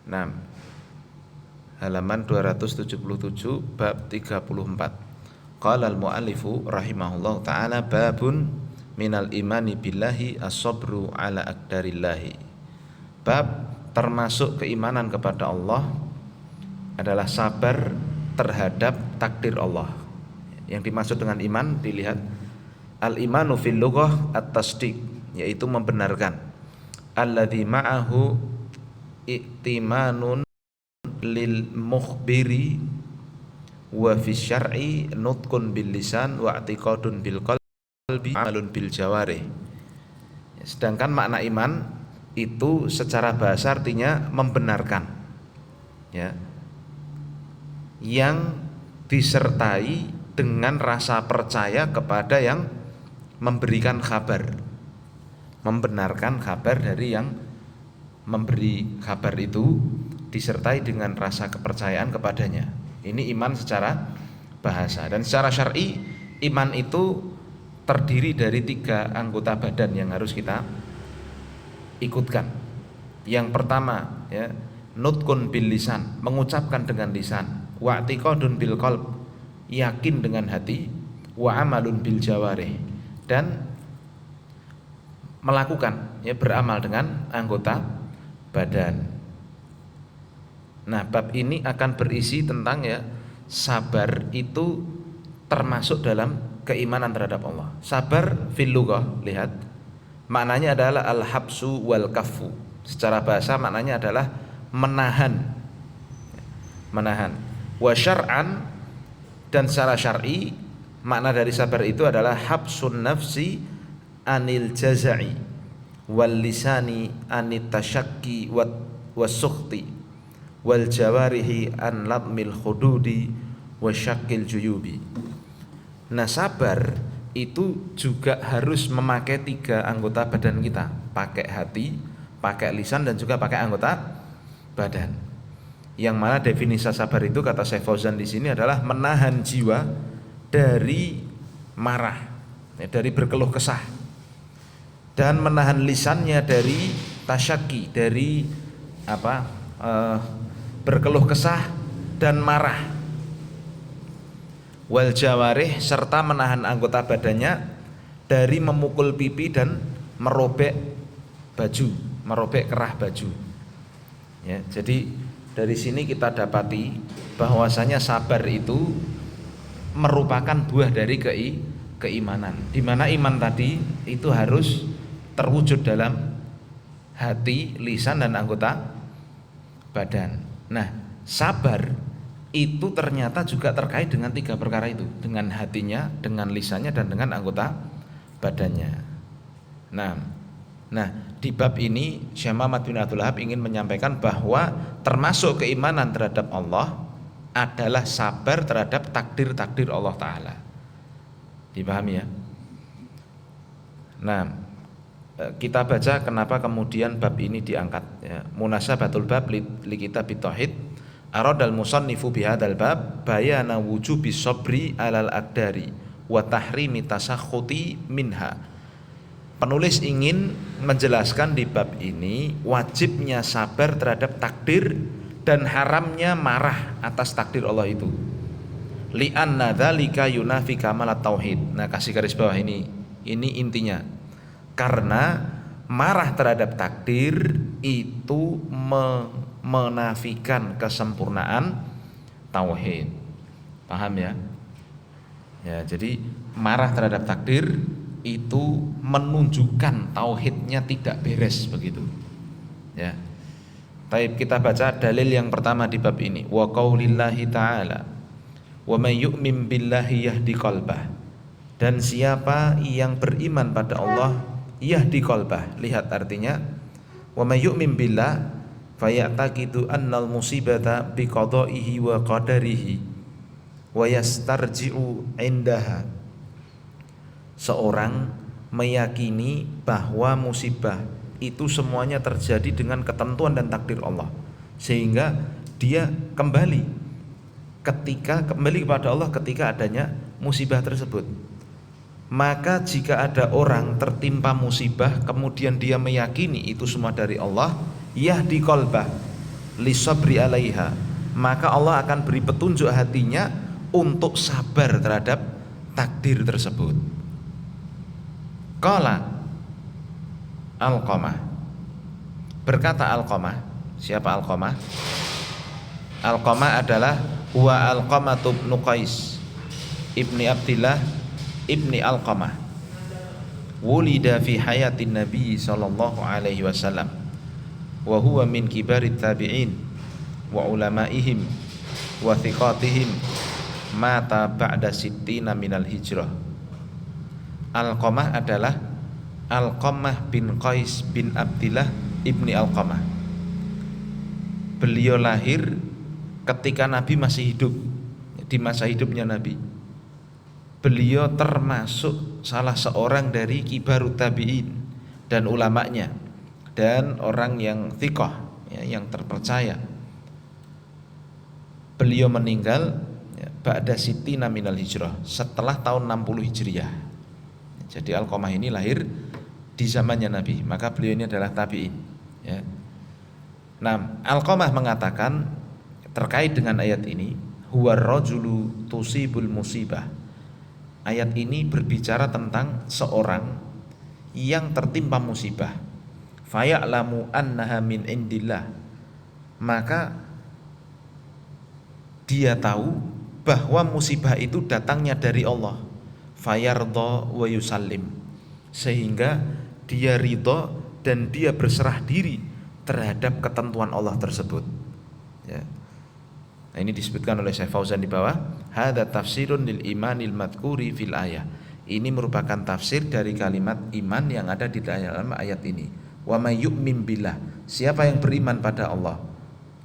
Nah, halaman 277 bab 34. Qala al-muallifu rahimahullahu ta'ala babun minal imani billahi as-sabru ala aqdarillahi. Bab termasuk keimanan kepada Allah adalah sabar terhadap takdir Allah. Yang dimaksud dengan iman dilihat al-imanu fil lughah at-tasdiq, yaitu membenarkan. Alladzi ma'ahu i'timanun lil mukhbiri wa fi syar'i nutqun bil lisan wa i'tiqadun bil qalbi amalun bil jawarih. Sedangkan makna iman itu secara bahasa artinya membenarkan, ya, yang disertai dengan rasa percaya kepada yang memberikan kabar, membenarkan kabar dari yang memberi kabar itu disertai dengan rasa kepercayaan kepadanya. Ini iman secara bahasa. Dan secara syar'i iman itu terdiri dari 3 anggota badan yang harus kita ikutkan. Yang pertama, ya, nutqun bil lisan, mengucapkan dengan lisan, wa i'tiqadun bil qalb, yakin dengan hati, wa amalun bil jawarih, dan melakukan, ya, beramal dengan anggota badan. Nah, bab ini akan berisi tentang, ya, sabar itu termasuk dalam keimanan terhadap Allah. Sabar fil lughah, lihat, maknanya adalah al-habsu wal kaffu. Secara bahasa maknanya adalah menahan. Menahan. Wa syar'an, dan secara syar'i makna dari sabar itu adalah habsun nafsi anil jaza'i wal lisani anit tasyakki was-sukhti wal jawarihi an latmil khududi wasyakil juyubi. Nah, sabar itu juga harus memakai 3 anggota badan kita, pakai hati, pakai lisan, dan juga pakai anggota badan. Yang mana definisi sabar itu kata Syekh Fauzan di sini adalah menahan jiwa dari marah, ya, dari berkeluh kesah, dan menahan lisannya dari tasyaki, dari berkeluh kesah dan marah. Wal jawarih, serta menahan anggota badannya dari memukul pipi dan merobek baju, merobek kerah baju. Ya, jadi dari sini kita dapati bahwasanya sabar itu merupakan buah dari keimanan. Di mana iman tadi itu harus terwujud dalam hati, lisan, dan anggota badan. Nah, sabar itu ternyata juga terkait dengan 3 perkara itu, dengan hatinya, dengan lisannya, dan dengan anggota badannya. Nah, di bab ini Syekh Muhammad bin Abdul Wahab ingin menyampaikan bahwa termasuk keimanan terhadap Allah adalah sabar terhadap takdir-takdir Allah Ta'ala. Dipahami, ya? Nah, kita baca kenapa kemudian bab ini diangkat, ya. Munasabatul bab li kitab tauhid, aradal musannifu bihadzal bab bayana wujubi sabri alal aqdari wa tahrimi tasakhuti minha. Penulis ingin menjelaskan di bab ini wajibnya sabar terhadap takdir dan haramnya marah atas takdir Allah itu. Li'anna dzalika yunafi kamalat tauhid. Nah, kasih garis bawah ini intinya. Karena marah terhadap takdir itu menafikan kesempurnaan tauhid. Paham, ya? Ya, jadi marah terhadap takdir itu menunjukkan tauhidnya tidak beres, begitu. Ya. Baik, kita baca dalil yang pertama di bab ini. Wa qaulillahi ta'ala wa may yu'min billahi yahdi qalbah. Dan siapa yang beriman pada Allah yahdi qalbah. Lihat artinya, wa may yu'min billah fayataqidu annal musibata biqada'ihi wa qadarihi wa yastarji'u indaha. Seorang meyakini bahwa musibah itu semuanya terjadi dengan ketentuan dan takdir Allah, sehingga dia kembali kepada Allah ketika adanya musibah tersebut. Maka jika ada orang tertimpa musibah kemudian dia meyakini itu semua dari Allah, yahdi qalbah, lisabri 'alaiha, maka Allah akan beri petunjuk hatinya untuk sabar terhadap takdir tersebut. Qala Alqamah, berkata Alqamah. Siapa Alqamah? Alqamah adalah huwa Alqamah bin Qais ibni Abdillah ibni Alqamah, wulida fi hayatin Nabi sallallahu alaihi wasallam wa huwa min kibarit tabi'in wa ulamaihim wa thiqatihim, mata ba'da sittina minal hijrah. Alqamah adalah Alqamah bin Qais bin Abdillah ibni Alqamah. Beliau lahir ketika Nabi masih hidup, di masa hidupnya Nabi. Beliau termasuk salah seorang dari kibarut tabi'in dan ulamanya, dan orang yang thiqah, ya, yang terpercaya. Beliau meninggal ba'da sittina minal hijrah, setelah tahun 60 Hijriah. Jadi Alqamah ini lahir di zamannya Nabi, maka beliau ini adalah tabi'in, ya. Nah, Alqamah mengatakan terkait dengan ayat ini, huwar rajulu tusibul musibah. Ayat ini berbicara tentang seorang yang tertimpa musibah, faya'lamu annaha min indillah, maka dia tahu bahwa musibah itu datangnya dari Allah, fayardha wa yusallim, sehingga dia ridha dan dia berserah diri terhadap ketentuan Allah tersebut, ya. Nah, ini disebutkan oleh Syekh Fauzan di bawah, hadza tafsirun lil imanil madhkuri fil ayah. Ini merupakan tafsir dari kalimat iman yang ada di dalam ayat ini. Wa may yu'min billah, siapa yang beriman pada Allah,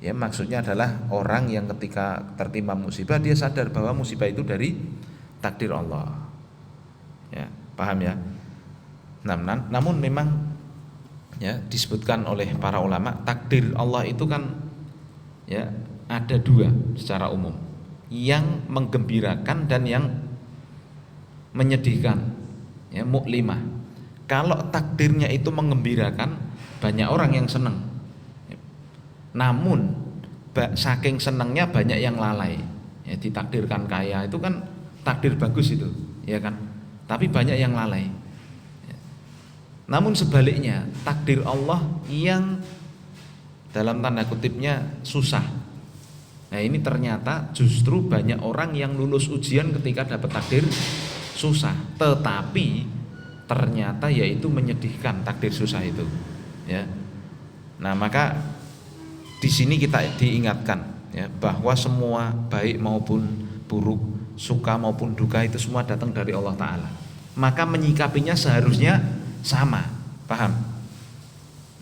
ya, maksudnya adalah orang yang ketika tertimpa musibah dia sadar bahwa musibah itu dari takdir Allah, ya, paham ya. Namun memang, ya, disebutkan oleh para ulama, takdir Allah itu kan, ya, ada dua secara umum, yang menggembirakan dan yang menyedihkan, ya, muklimah. Kalau takdirnya itu mengembirakan, banyak orang yang senang. Namun saking senangnya banyak yang lalai, ya, ditakdirkan kaya itu kan takdir bagus itu, ya kan, tapi banyak yang lalai. Namun sebaliknya, takdir Allah yang dalam tanda kutipnya susah. Nah, ini ternyata justru banyak orang yang lulus ujian ketika dapat takdir susah, tetapi ternyata yaitu menyedihkan takdir susah itu, ya. Nah, maka di sini kita diingatkan, ya, bahwa semua baik maupun buruk, suka maupun duka itu semua datang dari Allah Ta'ala. Maka menyikapinya seharusnya sama, paham?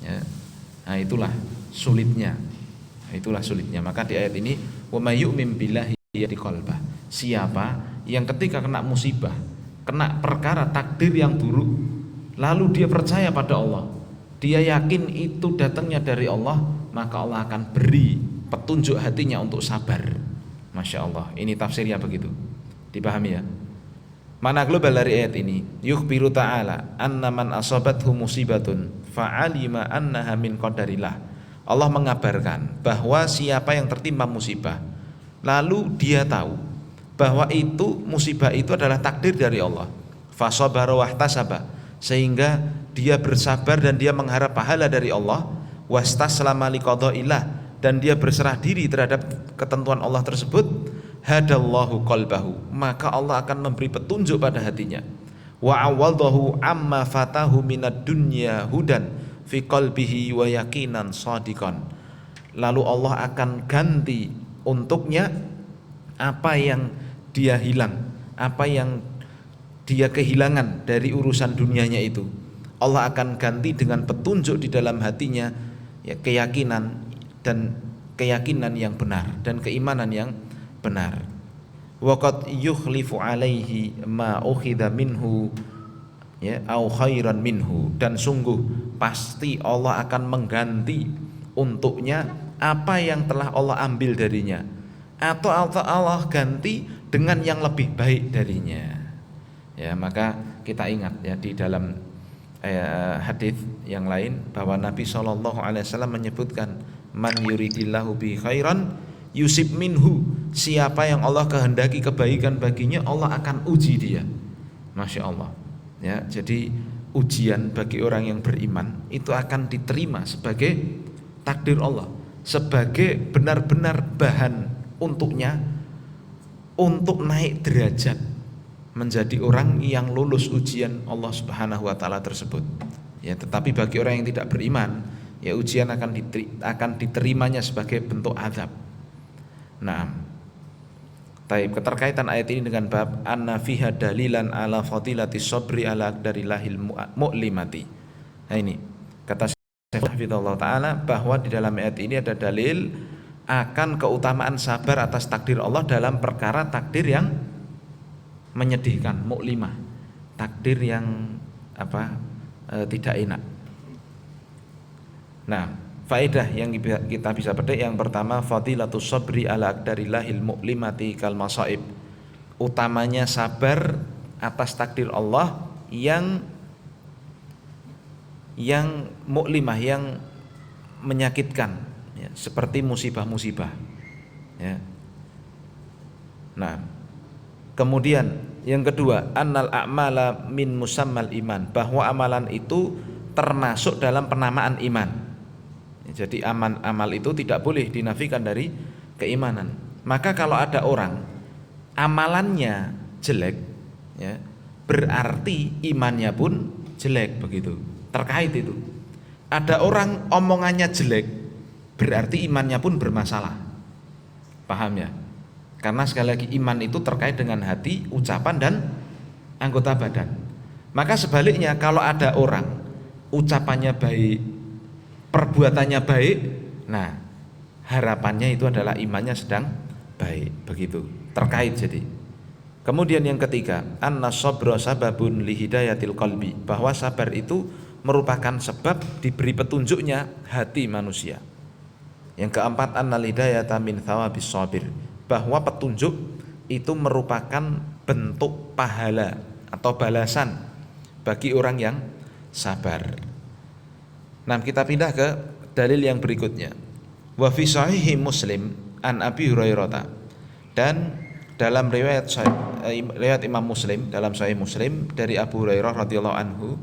Ya. Nah, itulah sulitnya. Maka di ayat ini, wa may yu'min billahi yahdi qalbah, siapa yang ketika kena musibah, kena perkara takdir yang buruk, lalu dia percaya pada Allah, dia yakin itu datangnya dari Allah, maka Allah akan beri petunjuk hatinya untuk sabar. Masya Allah, ini tafsirnya begitu, dipahami ya. Mana global dari ayat ini, yukhbiru ta'ala anna man asabathu musibatun fa'alima annaha min qadarillah. Allah mengabarkan bahwa siapa yang tertimpa musibah, lalu dia tahu bahwa itu musibah itu adalah takdir dari Allah, fasabara wahtasaba, sehingga dia bersabar dan dia mengharap pahala dari Allah, wastaslama liqadaillah, dan dia berserah diri terhadap ketentuan Allah tersebut, hadallahu qalbahu, maka Allah akan memberi petunjuk pada hatinya, wa awadahu amma fatahu minad dunya hudan fi qalbihi wa yaqinan shadiqan, lalu Allah akan ganti untuknya apa yang dia hilang, apa yang dia kehilangan dari urusan dunianya itu. Allah akan ganti dengan petunjuk di dalam hatinya, ya, keyakinan yang benar dan keimanan yang benar. Waqad yukhlifu alaihi ma ukhidha minhu, ya, au khairan minhu, dan sungguh pasti Allah akan mengganti untuknya apa yang telah Allah ambil darinya, atau Allah ganti dengan yang lebih baik darinya. Ya, maka kita ingat, ya, di dalam hadis yang lain bahwa Nabi SAW menyebutkan Man yuridillahu bi khairan yusib minhu. Siapa yang Allah kehendaki kebaikan baginya, Allah akan uji dia. Masya Allah. Ya, jadi ujian bagi orang yang beriman itu akan diterima sebagai takdir Allah, sebagai benar-benar bahan untuknya untuk naik derajat menjadi orang yang lulus ujian Allah Subhanahu wa taala tersebut. Ya, tetapi bagi orang yang tidak beriman, ya ujian akan diterimanya sebagai bentuk azab. Nah, keterkaitan ayat ini dengan bab anna fiha dalilan ala fadilati sabri ala aqdarilahil mu'limati. Nah, ini kata Syekh Hafizahullah taala bahwa di dalam ayat ini ada dalil akan keutamaan sabar atas takdir Allah dalam perkara takdir yang menyedihkan, mu'limah, takdir yang tidak enak. Nah, faedah yang kita bisa petik yang pertama, fadilatus sabri ala aqdarillahil mu'limati kal masaib. Utamanya sabar atas takdir Allah yang mu'limah, yang menyakitkan, ya, seperti musibah-musibah. Ya. Nah, kemudian yang kedua, annal a'mala min musammal iman, bahwa amalan itu termasuk dalam penamaan iman. Jadi amal itu tidak boleh dinafikan dari keimanan. Maka kalau ada orang amalannya jelek, ya, berarti imannya pun jelek, begitu. Terkait itu. Ada orang omongannya jelek, berarti imannya pun bermasalah. Paham ya? Karena sekali lagi iman itu terkait dengan hati, ucapan dan anggota badan. Maka sebaliknya kalau ada orang ucapannya baik, perbuatannya baik, nah harapannya itu adalah imannya sedang baik, begitu. Terkait jadi. Kemudian yang ketiga, anna sabra sababun li hidayatil qalbi, bahwa sabar itu merupakan sebab diberi petunjuknya hati manusia. Yang keempat, annal hidayata min thawabis sabir, bahwa petunjuk itu merupakan bentuk pahala atau balasan bagi orang yang sabar. Nah, kita pindah ke dalil yang berikutnya. Wa fi sahihi Muslim an Abi Hurairah, dan dalam riwayat Imam Muslim, dalam Sahih Muslim dari Abu Hurairah radhiyallahu anhu,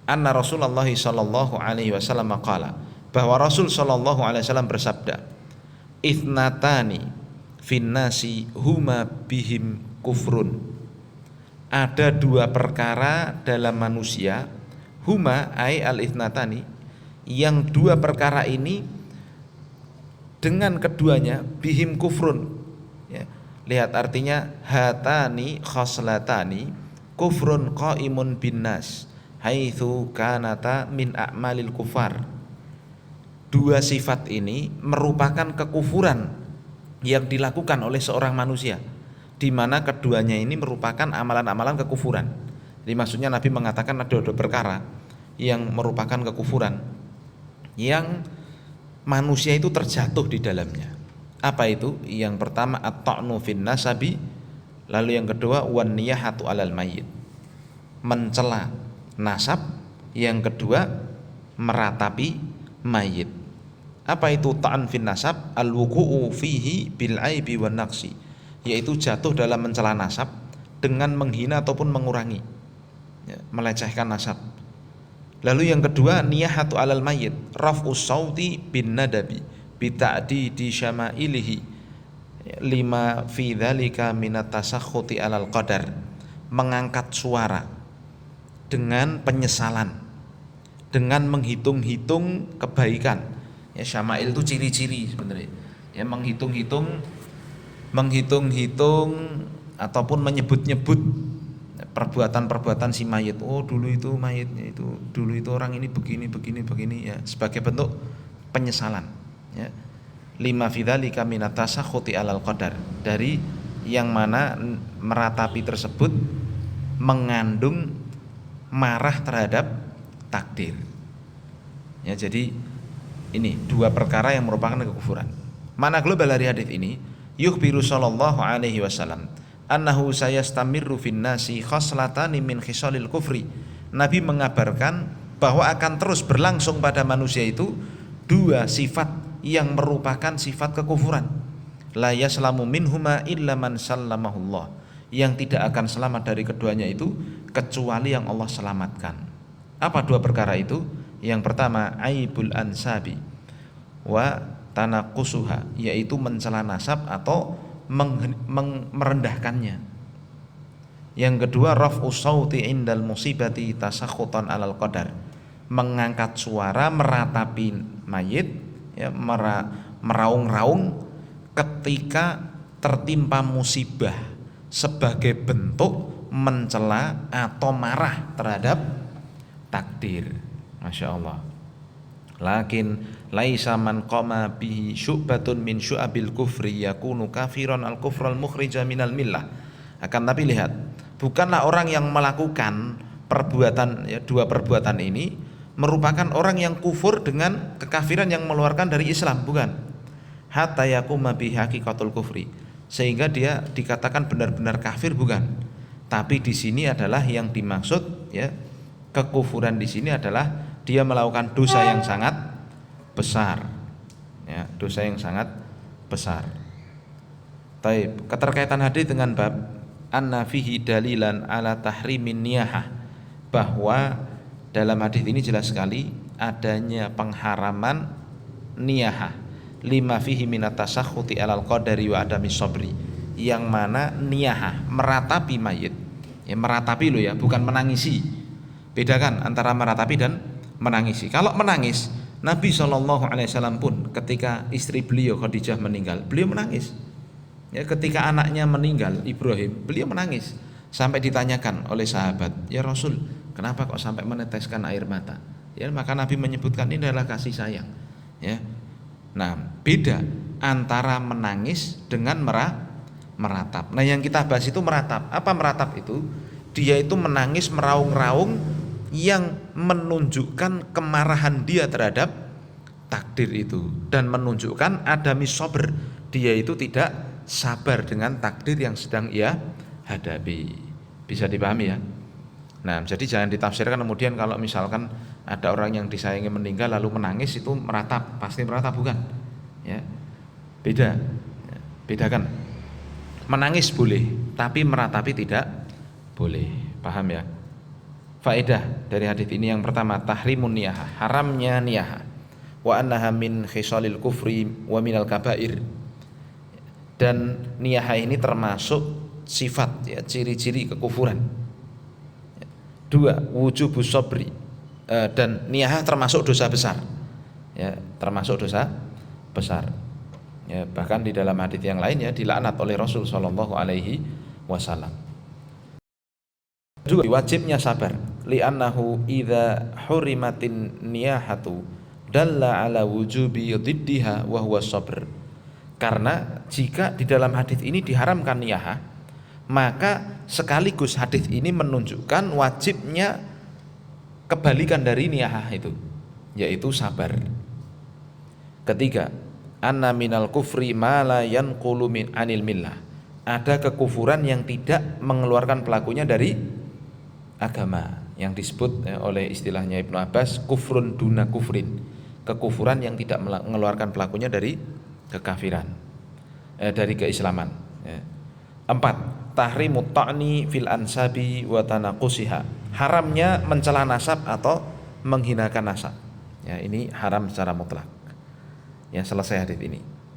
anna Rasulullah sallallahu alaihi wasallam qala, bahwa Rasul sallallahu alaihi wasallam bersabda, ithnatani finnasi huma bihim kufrun, ada dua perkara dalam manusia, huma ay al ithnatani, yang dua perkara ini dengan keduanya bihim kufrun, ya, lihat artinya, hatani khoslatani kufrun qaimun bin nas haitsu kanata min a'malil kufar. Dua sifat ini merupakan kekufuran yang dilakukan oleh seorang manusia, di mana keduanya ini merupakan amalan-amalan kekufuran. Jadi maksudnya Nabi mengatakan ada dua perkara yang merupakan kekufuran, yang manusia itu terjatuh di dalamnya. Apa itu? Yang pertama at-ta'nu fin nasabi, lalu yang kedua wan niyahatu alal mayyit, mencela nasab, yang kedua meratapi mayit. Apa itu ta'an fin nasab? Al-wuqu'u fihi bil aibi wan naqsi, yaitu jatuh dalam mencela nasab dengan menghina ataupun mengurangi, ya, melecehkan nasab. Lalu yang kedua niyahatu alal mayyit, raf'us sauti bin nadabi bita'didi syama'ilihi lima fi dzalika minat tasakhuti alal qadar, mengangkat suara dengan penyesalan, dengan menghitung-hitung kebaikan. Ya, syama'il itu ciri-ciri sebenarnya. Ya, menghitung-hitung ataupun menyebut-nyebut perbuatan-perbuatan si mayit. Oh, dulu itu mayitnya itu, dulu itu orang ini begini, ya, sebagai bentuk penyesalan, ya. Lima fidzalika minat tasakhuti alal qadar, dari yang mana meratapi tersebut mengandung marah terhadap takdir. Ya, jadi ini dua perkara yang merupakan kekufuran. Mana global dari hadis ini? Yukhbiru sallallahu alaihi wasallam annahu sayastamirru fin nasi khoslatani min khisalil kufri. Nabi mengabarkan bahwa akan terus berlangsung pada manusia itu dua sifat yang merupakan sifat kekufuran. La yaslamu minhuma illa man sallamahullah, yang tidak akan selamat dari keduanya itu kecuali yang Allah selamatkan. Apa dua perkara itu? Yang pertama aibul ansabi wa tanaqusuha, yaitu mencela nasab atau merendahkannya. Yang kedua raf'u sauti indal musibati tasakhutan alal qadar, mengangkat suara meratapi mayit, ya, meraung-raung ketika tertimpa musibah sebagai bentuk mencela atau marah terhadap takdir. Masya Allah. Lakin laisa man qama bihi syu'batun min syu'abil kufri yakunu kafiran al kufral mukhrija minal millah. Akan tapi lihat, bukanlah orang yang melakukan perbuatan, ya, dua perbuatan ini merupakan orang yang kufur dengan kekafiran yang mengeluarkan dari Islam, bukan. Hatta yakuma bi haqiqatul kufri, sehingga dia dikatakan benar-benar kafir, bukan. Tapi di sini adalah yang dimaksud, ya, kekufuran di sini adalah dia melakukan dosa yang sangat besar, ya, dosa yang sangat besar. Taib, keterkaitan hadis dengan bab anna fihi dalilan ala tahrimin niyahah, bahwa dalam hadis ini jelas sekali adanya pengharaman niyahah, lima fihi minat tasakhuti alal qadari wa adami sabri, yang mana niyahah meratapi mayit, ya, meratapi lo, ya, bukan menangisi. Bedakan antara meratapi dan menangisi. Kalau menangis, Nabi SAW pun ketika istri beliau Khadijah meninggal, beliau menangis. Ya, ketika anaknya meninggal Ibrahim, beliau menangis sampai ditanyakan oleh sahabat, ya Rasul, kenapa kok sampai meneteskan air mata? Ya, maka Nabi menyebutkan ini adalah kasih sayang. Ya, nah beda antara menangis dengan meratap. Nah yang kita bahas itu meratap. Apa meratap itu? Dia itu menangis meraung-raung yang menunjukkan kemarahan dia terhadap takdir itu, dan menunjukkan adami sabr, dia itu tidak sabar dengan takdir yang sedang ia hadapi. Bisa dipahami, ya. Nah, jadi jangan ditafsirkan kemudian kalau misalkan ada orang yang disayangi meninggal lalu menangis itu meratap, pasti meratap, bukan. Ya, beda. Ya, bedakan. Menangis boleh, tapi meratapi tidak boleh. Paham, ya? Faedah dari hadis ini yang pertama tahrimun niyahah, haramnya niyahah, wa annaha min khisalil kufri wa minal kabair, dan niyahah ini termasuk sifat, ya, ciri-ciri kekufuran. Dua, wujubus sabri, dan niyahah termasuk dosa besar, ya, termasuk dosa besar, ya, bahkan di dalam hadis yang lain, ya, dilaknat oleh Rasul sallallahu alaihi wasallam. Dua, wajibnya sabar, li'annahu idza hurimatin niyahatu dalla ala wujubi dhiddiha wa huwa sabr. Karena jika di dalam hadis ini diharamkan niyahah, maka sekaligus hadis ini menunjukkan wajibnya kebalikan dari niyahah itu, yaitu sabar. Ketiga, anna minal kufri ma la yanqulu min anil millah, ada kekufuran yang tidak mengeluarkan pelakunya dari agama, yang disebut, ya, oleh istilahnya Ibnu Abbas kufrun duna kufrin, kekufuran yang tidak mengeluarkan pelakunya dari kekafiran, dari keislaman. Ya. 4, tahrimut ta'ni fil ansabi wa tanaqusiha, haramnya mencela nasab atau menghinakan nasab. Ya, ini haram secara mutlak. Ya, selesai hadis ini.